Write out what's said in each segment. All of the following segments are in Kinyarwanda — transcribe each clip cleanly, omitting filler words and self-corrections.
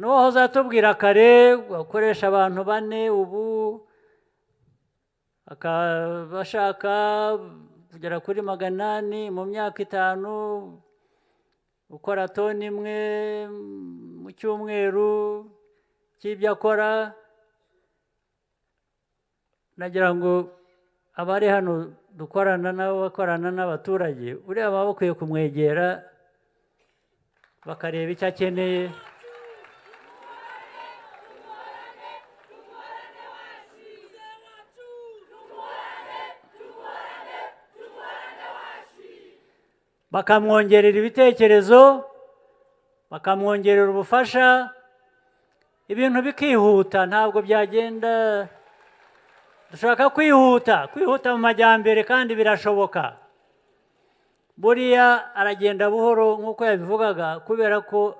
n'uwahoze atubwira kare akoresha abantu 4 ubu bashaka kugera kuri 800 mu myaka 5 ukora toni imwe mu cyumweru cy'ibyo akora. Nagira ngo abari hano dukorana nabo bakorana n'abaturage uriya baba bakwiye kumwegera bakareba icyo akeneye. Bakamwongerera ibitekerezo, bakamwongerera ubufasha, ibintu bikihuta. Ntabwo byagenda, dushaka kwihuta mu majyambere kandi birashoboka. Buriya aragenda buhoro nk'uko yabivugaga kubera ko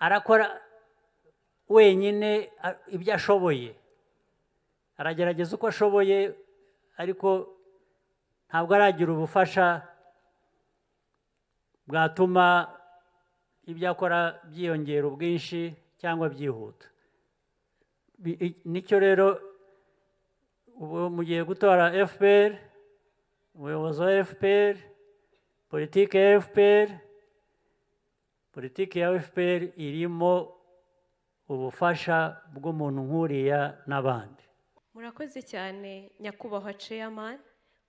arakora wenyine ibyo ashoboye, aragerageza uko ashoboye ariko ntabwo aragira ubufasha bwatuma ibyo akora byiyongera ubwinshi cyangwa byihuta. Nicyo rero ubu mugiye gutora FPR, umuyobozi wa FPR, politiki ya FPR. Politiki ya FPR irimo ubufasha bw'umuntu nk'uriya n'abandi. Murakoze cyane nyakubahwa Chairman.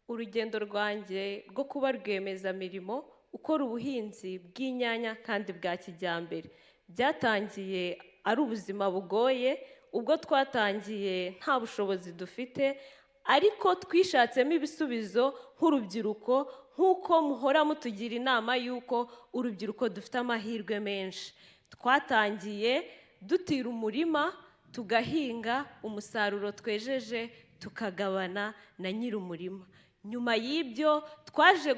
Urugendo rwanjye rwo kuba rwiyemezamirimo ukora ubuhinzi bw'inyanya kandi bwa kijyambere byatangiye ari ubuzima bugoye, ubwo twatangiye nta bushobozi dufite, ariko twishatsemo ibisubizo nk'urubyiruko, nk'uko muhora mutugira inama y'uko urubyiruko dufite amahirwe menshi. Twatangiye dutira umurima, tugahinga, umusaruro twejeje tukagabana na nyir'umurima. Nyuma y'ibyo twaje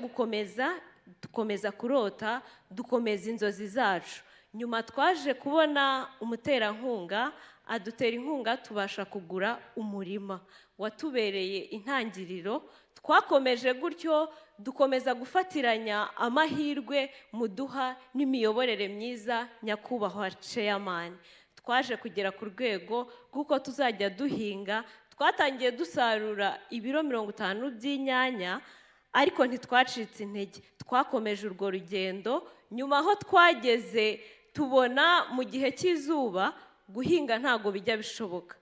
dukomeza kurota, dukomeza inzozi zacu. Nyuma twaje kubona umuterankunga adutera inkunga, tubasha kugura umurima watubereye intangiriro. Twakomeje gutyo dukomeza gufatiranya amahirwe muduha n'imiyoborere myiza nyakubahwa Chairman. Twaje kugera ku rwego rw'uko tuzajya duhinga. Twatangiye dusarura ibiro 50 by'inyanya, ariko ntitwacitse intege, twakomeje urwo rugendo. Nyuma aho twageze tubona mu gihe cy'izuba guhinga ntago bijya bishoboka,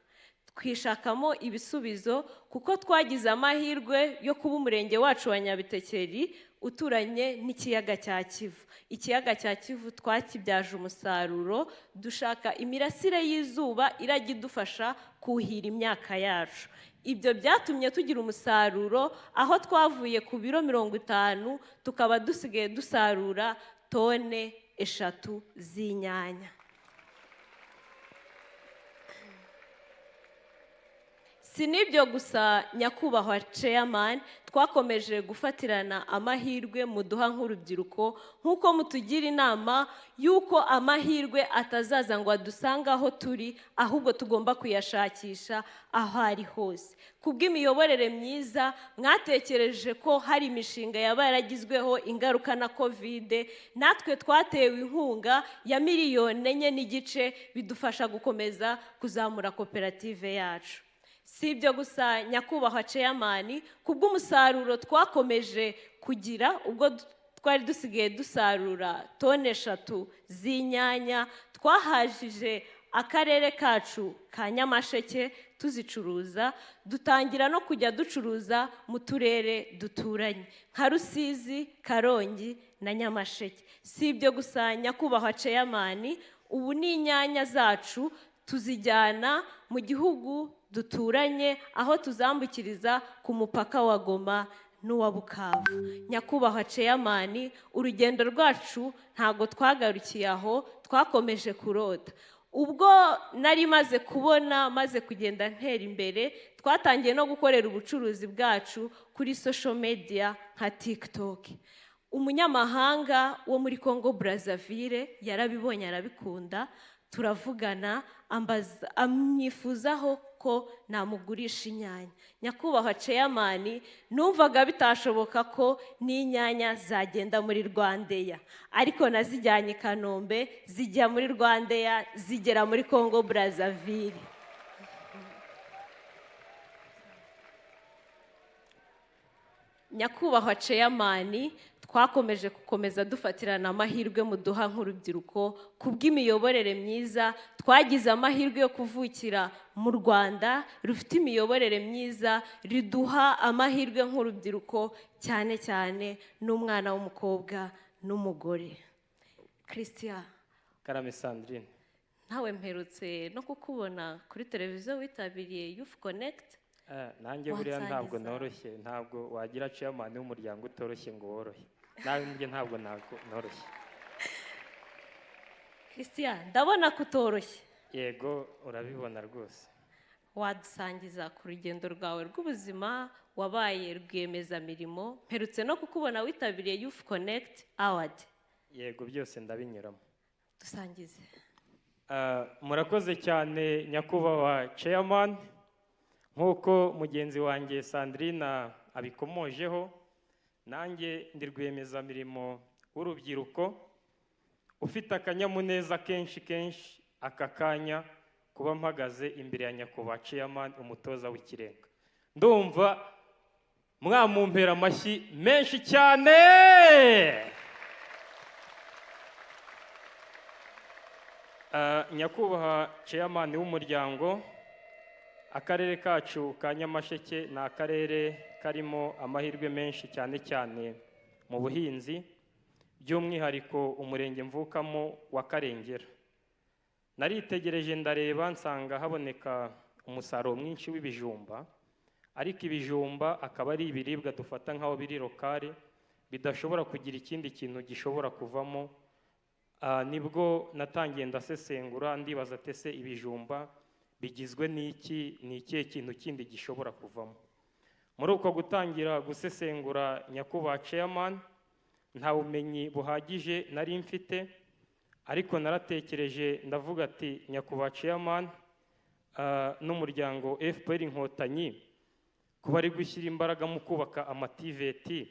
twishakamo ibisubizo kuko twagize amahirwe yo kuba umurenge wacu wa Nyabitekeri uturanye n'ikiyaga cya Kivu. Ikiyaga cya Kivu twakibyaje umusaruro, dushaka imirasire y'izuba irajya idufasha kuhira imyaka yacu. Ibyo byatumye tugira umusaruro, aho twavuye ku biro 50 tukaba dusigaye dusarura tone 3 z'inyanya. Sinibyo gusa nyakubahwa Chairman, twakomeje gufatirana amahirwe muduha nk'urubyiruko, nk'uko mutugira inama y'uko amahirwe atazaza ngo adusanga aho turi, ahubwo tugomba kuyashakisha aho ari hose. Kubw'imiyoborere myiza mwatekereje ko hari imishinga yaba yaragizweho ingaruka na Covid, natwe twatewe inkunga ya $1.4 bidufasha gukomeza kuzamura koperative yacu. Si ibyo gusa nyakubahwa Chairman, kubw'umusaruro twakomeje kugira, ubwo twari dusigaye dusarura tone 3 z'inyanya, twahajije akarere kacu ka Nyamasheke tuzicuruza, dutangira no kujya ducuruza mu turere duturanye nka Rusizi, Karongi na Nyamasheke. Si ibyo gusa nyakubahwa Chairman, ubu n'inyanya zacu tuzijyana mu gihugu duturanye, aho tuzambukiriza ku mupaka wa Goma n'uwa Bukavu. Nyakubahwa Chairman, urugendo rwacu ntago twagarukiye aho, twakomeje kurota. Ubwo nari maze kubona maze kugenda ntera imbere, twatangiye no gukorera ubucuruzi bwacu kuri social media nka TikTok. Umunyamahanga wo muri Congo Brazzaville yarabibonye arabikunda, turavugana amwifuzaho ko namugurisha inyanya. Nyakubahwa Chairman, numvaga bitashoboka ko n'inyanya zagenda muri Rwandeya, ariko nazijyanye i Kanombe, zijya muri Rwandeya, zigera muri Congo Brazzaville. Nyakubahwa Chairman, twakomeje gukomeza dufatirana amahirwe muduha nk'urubyiruko kubw'imiyoborere myiza. Twagize amahirwe yo kuvukira mu Rwanda rufite imiyoborere myiza, riduha amahirwe nk'urubyiruko, cyane cyane n'umwana w'umukobwa n'umugore. Christian Karame Sandrine, ntawe mperutse no kukubona kuri televiziyo witabiriye Youth Connect. nanjye buriya ntabwo noroshye, ntabwo wagira chairman w'umuryango utoroshye ngo worohe, nawe njye ntabwo noroshye. Christian, ndabona kutoroshye. Yego, urabibona rwose. Wadusangiza ku rugendo rwawe rw'ubuzima, wabaye rwiyemezamirimo, mperutse no kukubona witabiriye Youth Connect Award. Yego, byose ndabinyuramo. Dusangize. Murakoze cyane nyakubahwa chairman. Nk'uko mugenzi wanjye Sandrine abikomojeho, nanjye ndi rwiyemezamirimo w'urubyiruko ufite akanyamuneza kenshi aka kanya kuba mpagaze imbere ya nyakubahwa chairman, umutoza w'ikirenga. Ndumva mwamumpera amashyi menshi cyane. Nyakubahwa chairman w'umuryango, akarere kacu ka Nyamasheke ni akarere karimo amahirwe menshi cyane mu buhinzi, by'umwihariko umurenge mvukamo wa Karengera. Naritegereje ndareba nsanga haboneka umusaruro mwinshi w'ibijumba, ariko ibijumba akaba ari ibiribwa dufata nk'aho biri lokale, bidashobora kugira ikindi kintu gishobora kuvamo. Nibwo natangiye ndasesengura ndibaza ati ese ibijumba bigizwe n'iki, ni ikihe kintu kindi gishobora kuvamo. Muri uko gutangira gusesengura nyakubahwa chairman, nta bumenyi buhagije nari mfite, ariko naratekereje ndavuga ati nyakubahwa chairman, n'umuryango FPR Inkotanyi kuba ari gushyira imbaraga mu kubaka amativeti,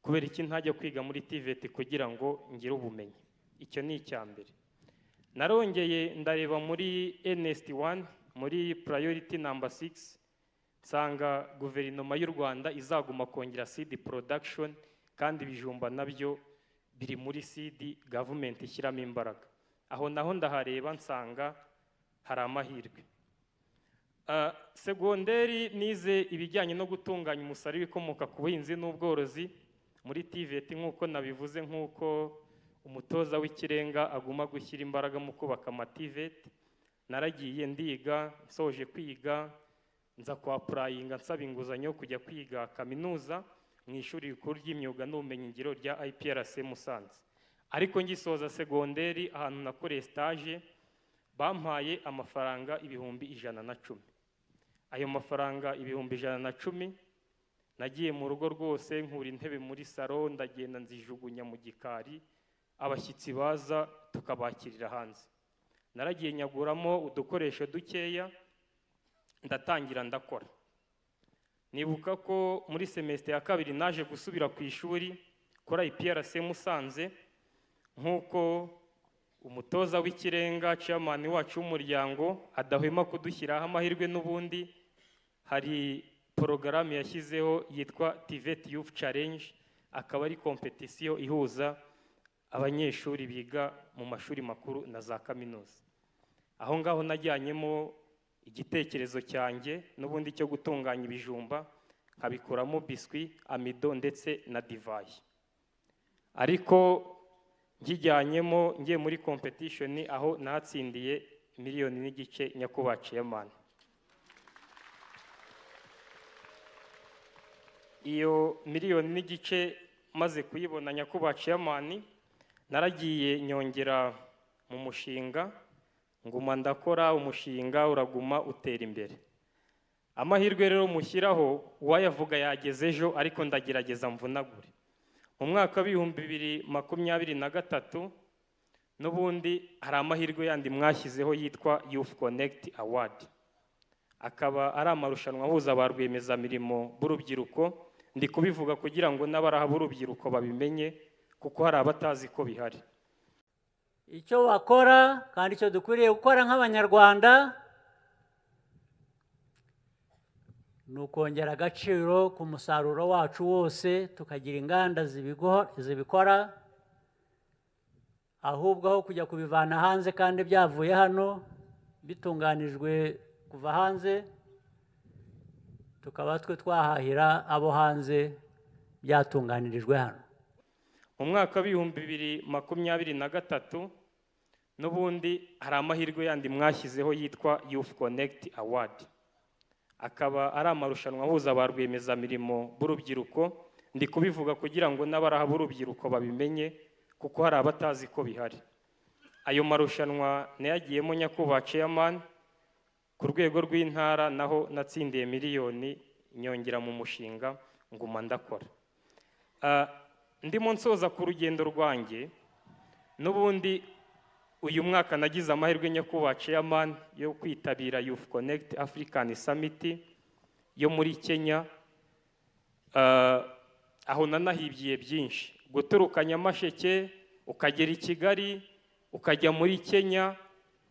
kubera iki ntajya kwiga muri tiveti kugira ngo ngire ubumenyi? Icyo ni icyambere. Narongeye ndareba muri NST1, muri priority number 6, nsanga guverinoma y'u Rwanda izaguma kongera seed production, kandi ibijumba nabyo biri muri seed government ishyiramo imbaraga. Aho naho ndahareba nsanga hari amahirwe. Segonderi nize ibijyanye no gutunganya umusaruro w'ibikomoka ku buhinzi n'ubworozi muri TVET, nk'uko nabivuze, nk'uko umutoza w'ikirenga aguma gushyira imbaraga mu kubaka amativeti. Naragiye ndiga, nsoje kwiga nza kwa prayinga nsaba inguzanyo kujya kwiga kaminuza mu ishuri rikuru ry'imyuga n'ubumenyingiro rya IPRC Musanze. Ariko ngisoza segonderi ahantu nakoreye stage bampaye amafaranga ibihumbi 110. Ayo mafaranga ibihumbi 110 nagiye mu rugo rwose nkura intebe muri salo, ndagenda nzijugunya mu gikari, abashyitsi baza tukabakirira hanze. Naragiye nyaguramo udukoresho dukeya, ndatangira ndakora. Nibuka ko muri semestre ya kabiri naje gusubira ku ishuri kora IPRC Musanze, nk'uko umutoza w'ikirenga chairman wacu w'umuryango adahwema kudushyiraho amahirwe. N'ubundi hari porogaramu yashyizeho yitwa TVET Youth Challenge, akaba ari kompetisiyo ihuza abanyeshuri biga mu mashuri makuru na za kaminuza. Aho ngaho najyanyemo igitekerezo cyanjye n'ubundi cyo gutunganya ibijumba, nkabikuramo biswi, amido ndetse na divayi. Ariko njyanyemo ngiye muri competition, aho natsindiye $1,500,000 nyakubahwa chairman. Iyo $1,500,000 maze kuyibona nyakubahwa chairman, naragiye nyongera mu mushinga, nguma ndakora, umushinga uraguma utera imbere. Amahirwe rero mushyiraho uwayavuga yageze ejo, ariko ndagerageza mvunagure. Mu mwaka wa 2023 n'ubundi hari amahirwe yandi mwashyizeho yitwa Youth Connect Award, akaba ari amarushanwa ahuza ba rwiyemezamirimo b'urubyiruko. Ndi kubivuga kugira ngo n'abaraha b'urubyiruko babimenye, kuko hari abatazi ko bihari. icyo wakora kandi icyo dukwiriye gukora nk'abanyarwanda ni ukongera agaciro ku musaruro wacu wose, tukagira inganda zibikora, ahubwo aho kujya kubivana hanze kandi byavuye hano bitunganijwe kuva hanze, tukaba twe twahahira abo hanze byatunganirijwe hano. Mu mwaka w'2023 n'ubundi hari amahirwe yandi mwashyizeho yitwa Youth Connect Award, akaba ari amarushanwa ahuza ba rwiyemezamirimo b'urubyiruko. Ndi kubivuga kugira ngo n'abaraha b'urubyiruko babimenye, kuko hari abatazi ko bihari. Ayo marushanwa nayagiyemo nyakubahwa chairman ku rwego rw'intara, naho natsindiye miliyoni nyongera mu mushinga nguma ndakora. Ndimo nsoza ku rugendo rwanjye, n'ubundi uyu mwaka nagize amahirwe nyakubahwa chairman yo kwitabira Youth Connect African Summit yo muri Kenya, aho nanahibyiye byinshi, guturuka Nyamasheke ukagera i Kigali ukajya muri Kenya.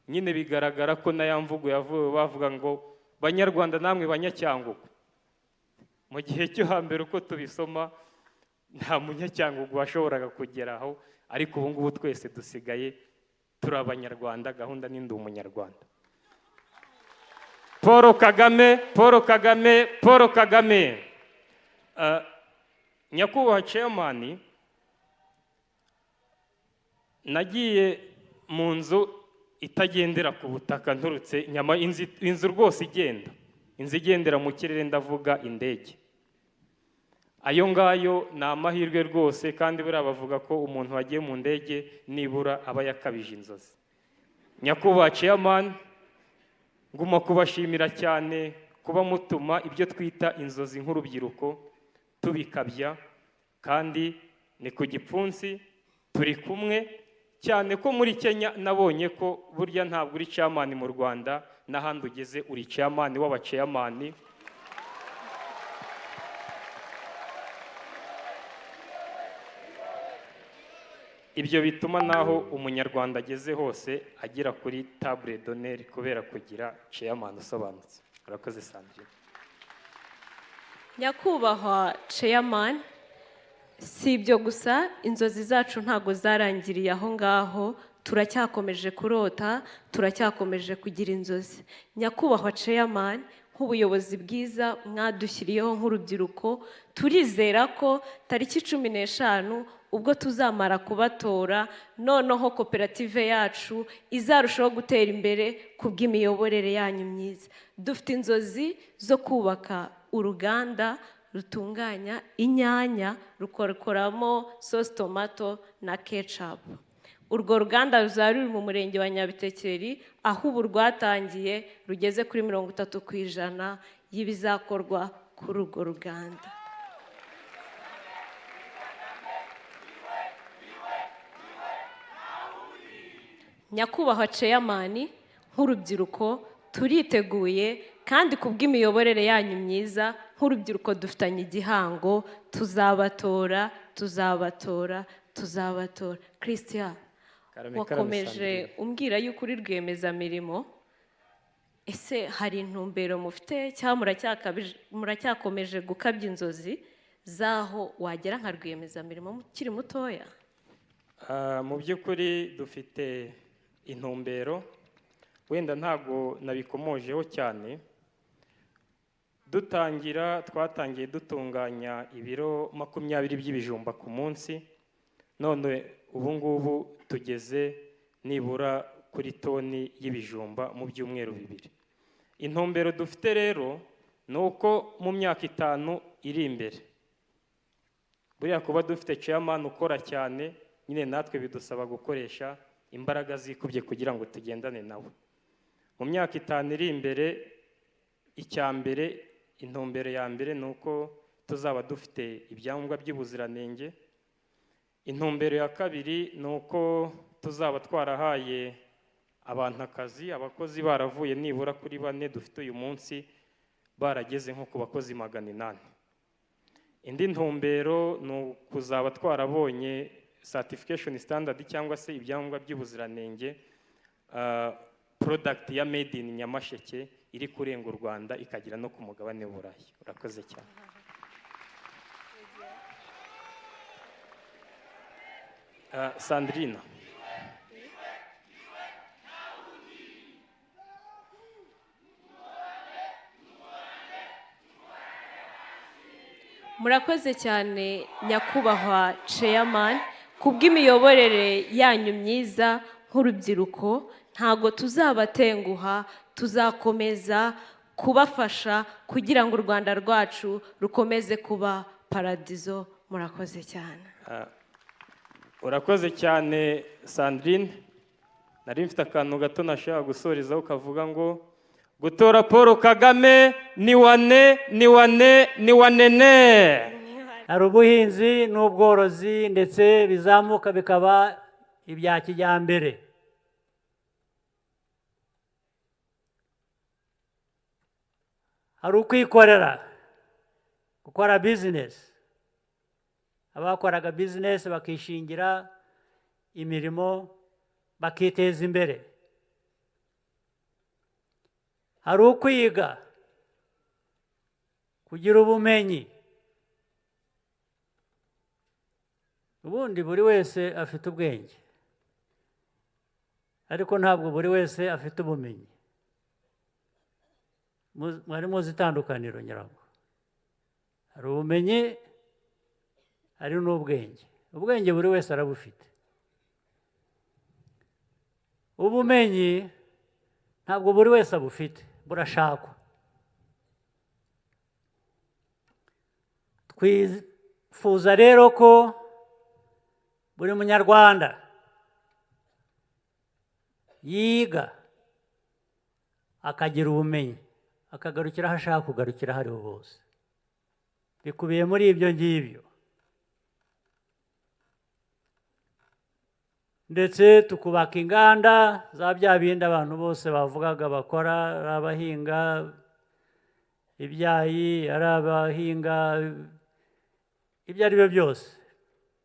Nyine bigaragara ko na ya mvugo yavuye bavuga ngo banyarwanda namwe banyacyangugu. Mu gihe cyo hambere uko tubisoma nta munyacyangugu washoboraga kugeraho, ariko ubu ngubu twese dusigaye turi abanyarwanda, gahunda ni ndi umunyarwanda. Paul Kagame. Nyakubahwa chairman, nagiye mu nzu itagendera ku butaka nturutse nyama, inzu rwose igenda, inzu igendera mu kirere, ndavuga indege. Ayo ngayo ni amahirwe rwose, kandi buriya bavuga ko umuntu wagiye mu ndege nibura aba yakabije inzozi. Nyakubahwa chairman, nguma kubashimira cyane kuba mutuma ibyo twita inzozi nk'urubyiruko tubikabya, kandi ni ku gipfunsi turi kumwe cyane. Ko muri Kenya nabonye ko burya ntabwo uri chairman mu Rwanda, n'ahandi ugeze uri chairman w'abachairman. Ibyo bituma naho umunyarwanda ageze hose agira kuri table d'honneur kubera kugira chairman usobanutse. Urakoze Sandrine. Nyakubahwa chairman, si ibyo gusa, inzozi zacu ntago zarangiriye aho ngaho, turacyakomeje kurota, turacyakomeje kugira inzozi. Nyakubahwa chairman, nk'ubuyobozi bwiza mwadushyiriyeho nk'urubyiruko, turizera ko tariki 15 ubwo tuzamara kubatora, noneho koperative yacu izarushaho gutera imbere kubw'imiyoborere yanyu myiza. Dufite inzozi zo kubaka uruganda rutunganya inyanya, rukoramo sauce tomato na ketchup. Urwo ruganda ruzaba ruri mu murenge wa Nyabitekeri, aho ubu rwatangiye rugeze kuri 30% y'ibizakorwa kuri urwo ruganda. Nyakubahwa chairman, nk'urubyiruko turiteguye, kandi kubw'imiyoborere yanyu myiza nk'urubyiruko dufitanye igihango, tuzabatora. Christian, wakomeje umbwira yuko uri rwiyemezamirimo, ese hari intumbero mufite cyangwa muracyakomeje gukabya inzozi zaho wagera nka rwiyemezamirimo ukiri mutoya? Mu by'ukuri dufite intumbero, wenda ntago nabikomojeho cyane. Twatangiye dutunganya ibiro 20 by'ibijumba ku munsi, none ubu ngubu tugeze nibura kuri toni y'ibijumba mu byumweru 2. Intumbero dufite rero ni uko mu myaka 5 iri imbere, buriya kuba dufite chairman ukora cyane, nyine natwe bidusaba gukoresha imbaraga zikubye kugira ngo tugendane nawe. Mu myaka 5 iri imbere, intumbero ya mbere ni uko tuzaba dufite ibyangombwa by'ubuziranenge. Intumbero ya kabiri ni uko tuzaba twarahaye abantu akazi, abakozi baravuye nibura kuri 4 dufite uyu munsi barageze nko ku bakozi 800. Indi ntumbero ni ukuzaba twarabonye certification standard cyangwa se ibyangombwa by'ubuziranenge product ya made in Nyamasheke iri kurenga u Rwanda ikagira no ku mugabane w'Uburayi. Urakoze cyane. Sandrina. Murakoze cyane nyakubahwa chairman kubw'imiyoborere yanyu myiza nk'urubyiruko. Ntago tuzabatenguha, tuzakomeza kubafasha kugira ngo u Rwanda rwacu rukomeze kuba paradizo. Murakoze cyane. Urakoze cyane Sandrine. Nari mfite akantu gato nashaka gusorezaho kavuga ngo gutora Paul Kagame ni wane ni wane ni wanene. Hari ubuhinzi n'ubworozi ndetse bizamuka bikaba ibya kijyambere. Hari ukwikorera, gukora business. Abakoraga business bakishingira imirimo bakiteza imbere. Hari ukwiga, kugira ubumenyi. Ubundi buri wese afite ubwenge, ariko ntabwo buri wese afite ubumenyi. Mwari muzi itandukaniro nyirango. Hari ubumenyi, hari n'ubwenge. Ubwenge buri wese arabufite. Ubumenyi ntabwo buri wese abufite, burashakwa. Twifuza rero ko buri munyarwanda yiga akagira ubumenyi, akagarukira aho ashaka kugarukira aho ariho hose. Bikubiye muri ibyo ngibyo. Ndetse tukubaka inganda za bya bindi abantu bose bavugaga bakora, ari abahinga ibyayi, ari abahinga ibyo ari byo byose,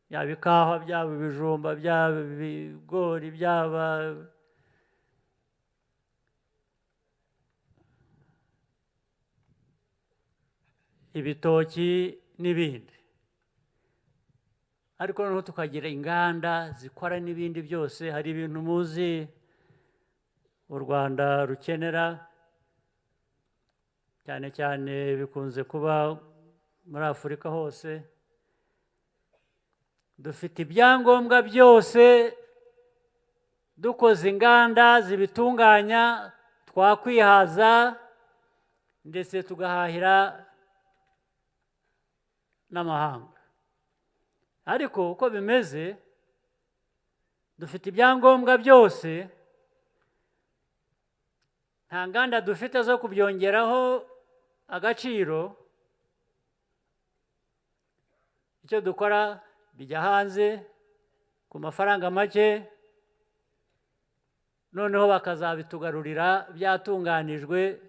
byaba ikawa, byaba ibijumba, byaba ibigori, byaba ibitoki n'ibindi. Ariko noneho tukagira inganda zikora n'ibindi byose. Hari ibintu muzi u Rwanda rukenera, cyane cyane bikunze kuba muri Afurika hose. Dufite ibyangombwa byose, dukoze inganda zibitunganya twakwihaza ndetse tugahahira n'amahanga. Ariko uko bimeze, dufite ibyangombwa byose, nta nganda dufite zo kubyongeraho agaciro. Icyo dukora bijya hanze ku mafaranga make, noneho bakazabitugarurira byatunganijwe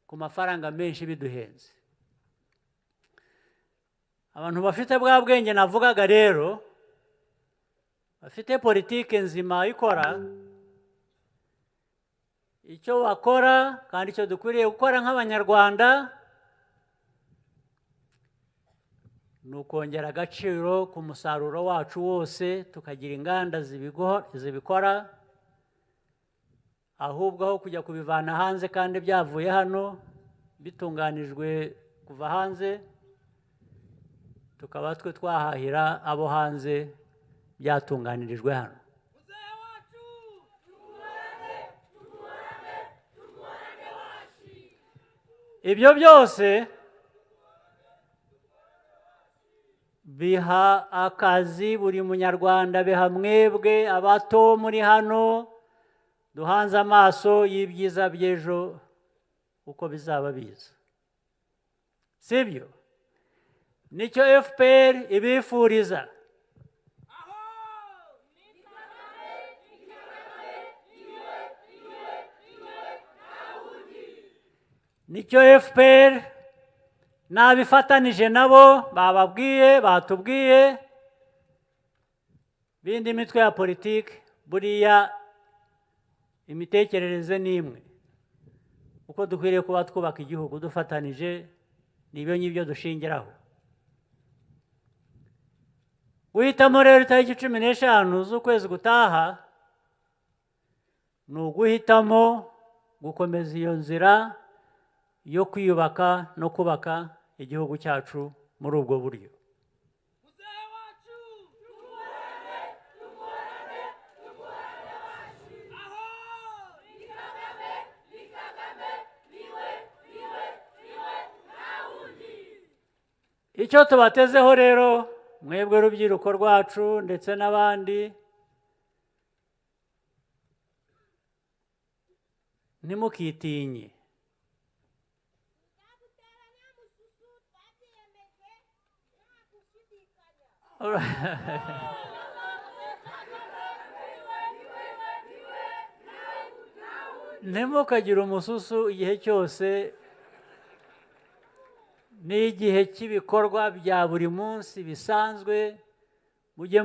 ku mafaranga menshi biduhenze. Abantu bafite bwa bwenge navugaga rero, bafite politike nzima ikora, icyo bakora kandi icyo dukwiriye gukora nk'Abanyarwanda ni ukongera agaciro ku musaruro wacu wose, tukagira inganda zibikora, ahubwo aho kujya kubivana hanze kandi byavuye hano bitunganijwe kuva hanze, tukaba twe twahahira abo hanze byatunganirijwe hano. Ibyo byose biha akazi buri munyarwanda, biha mwebwe abato muri hano duhanze amaso y'ibyiza by'ejo uko bizaba biza. Sibyo? Nicyo FPR ibifuriza. nicyo FPR n'abifatanije nabo bababwiye batubwiye bindi mitwe ya politiki buriya imitekerereze ni imwe uko dukwiriye kuba twubaka igihugu dufatanije n'ibyo ngibyo dushingiraho guhitamo rero itariki 15 z'ukwezi gutaha ni uguhitamo gukomeza iyo nzira yo kwiyubaka no kubaka igihugu cyacu muri ubwo buryo icyo tubatezeho rero mwebwe rubyiruko rwacu ndetse n'abandi ntimukitinye ntimukagire umususu igihe cyose n'igihe cy'ibikorwa bya buri munsi bisanzwe mujye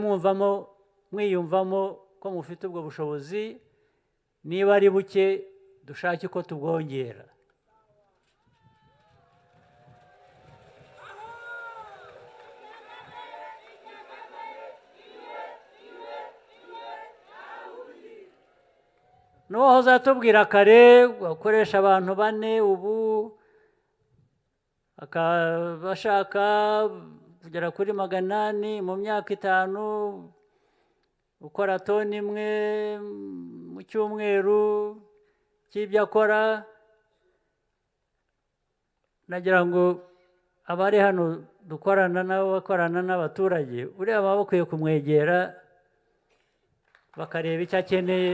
mwiyumvamo ko mufite ubwo bushobozi niba ari buke dushake ko tubwongera n'uwahoze atubwira kare gukoresha abantu 4 ubu bashaka kugera kuri 800 mu myaka 5 gukora toni imwe mu cyumweru cy'ibyo akora nagira ngo abari hano dukorana nabo bakorana n'abaturage uriya baba bakwiye kumwegera bakareba icyo akeneye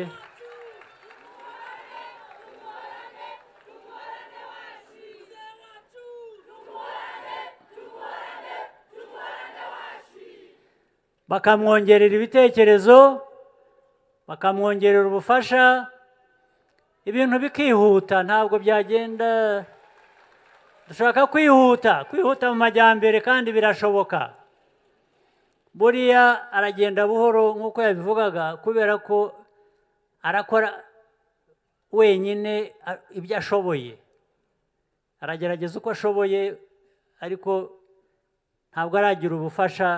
bakamwongerera ibitekerezo bakamwongerera ubufasha ibintu bikihuta ntabwo byagenda dushaka kwihuta mu majyambere kandi birashoboka buriya aragenda buhoro nk'uko yabivugaga kubera ko arakora wenyine ibyo ashoboye aragerageza uko ashoboye ariko ntabwo aragira ubufasha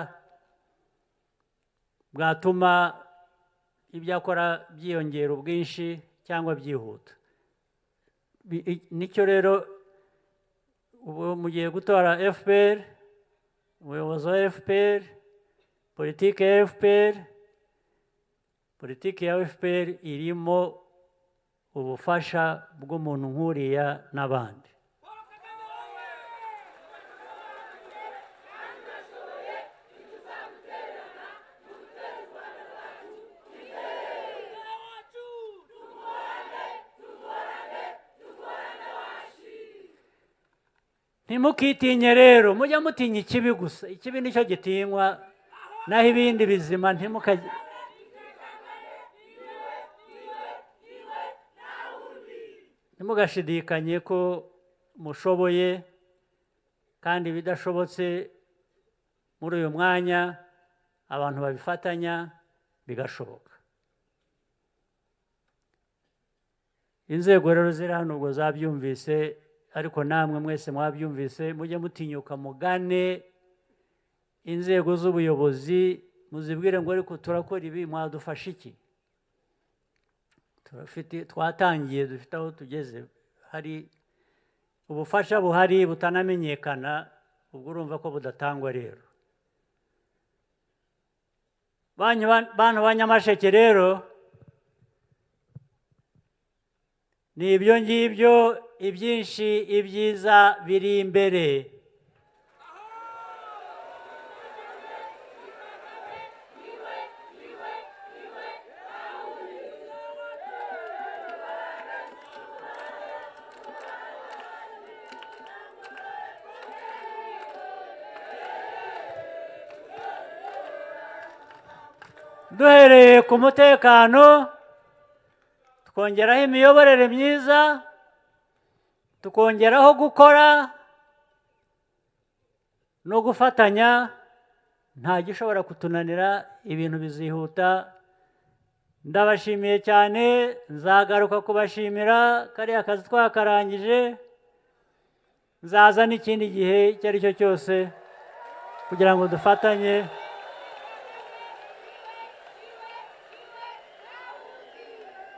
bwatuma ibyo akora byiyongera ubwinshi cyangwa byihuta nicyo rero ubu mugiye gutora FPR umuyobozi wa FPR politiki ya FPR politiki ya FPR irimo ubufasha bw'umuntu nk'uriya n'abandi ntimukitinye rero mujya mutinya ikibi gusa ikibi nicyo gitinywa naho ibindi bizima ntimugashidikanye ko mushoboye kandi bidashobotse muri uyu mwanya abantu babifatanya bigashoboka inzego rero ziri hano ubwo zabyumvise ariko namwe mwese mwabyumvise mujye mutinyuka mugane inzego z'ubuyobozi muzibwire ngo ariko turakora ibi mwadufasha iki twatangiye dufite aho tugeze hari ubufasha buhari butanamenyekana ubwo urumva ko budatangwa rero bantu ba Nyamasheke rero ni ibyo ngibyo ibyinshi ibyiza biri imbere duhereye ku mutekano twongeraho imiyoborere myiza tukongeraho gukora no gufatanya, nta gishobora kutunanira, ibintu bizihuta. Ndabashimiye cyane, nzagaruka kubashimira, kariya kazi twakarangije, nzaza n'ikindi gihe icyo ari cyo cyose kugira ngo dufatanye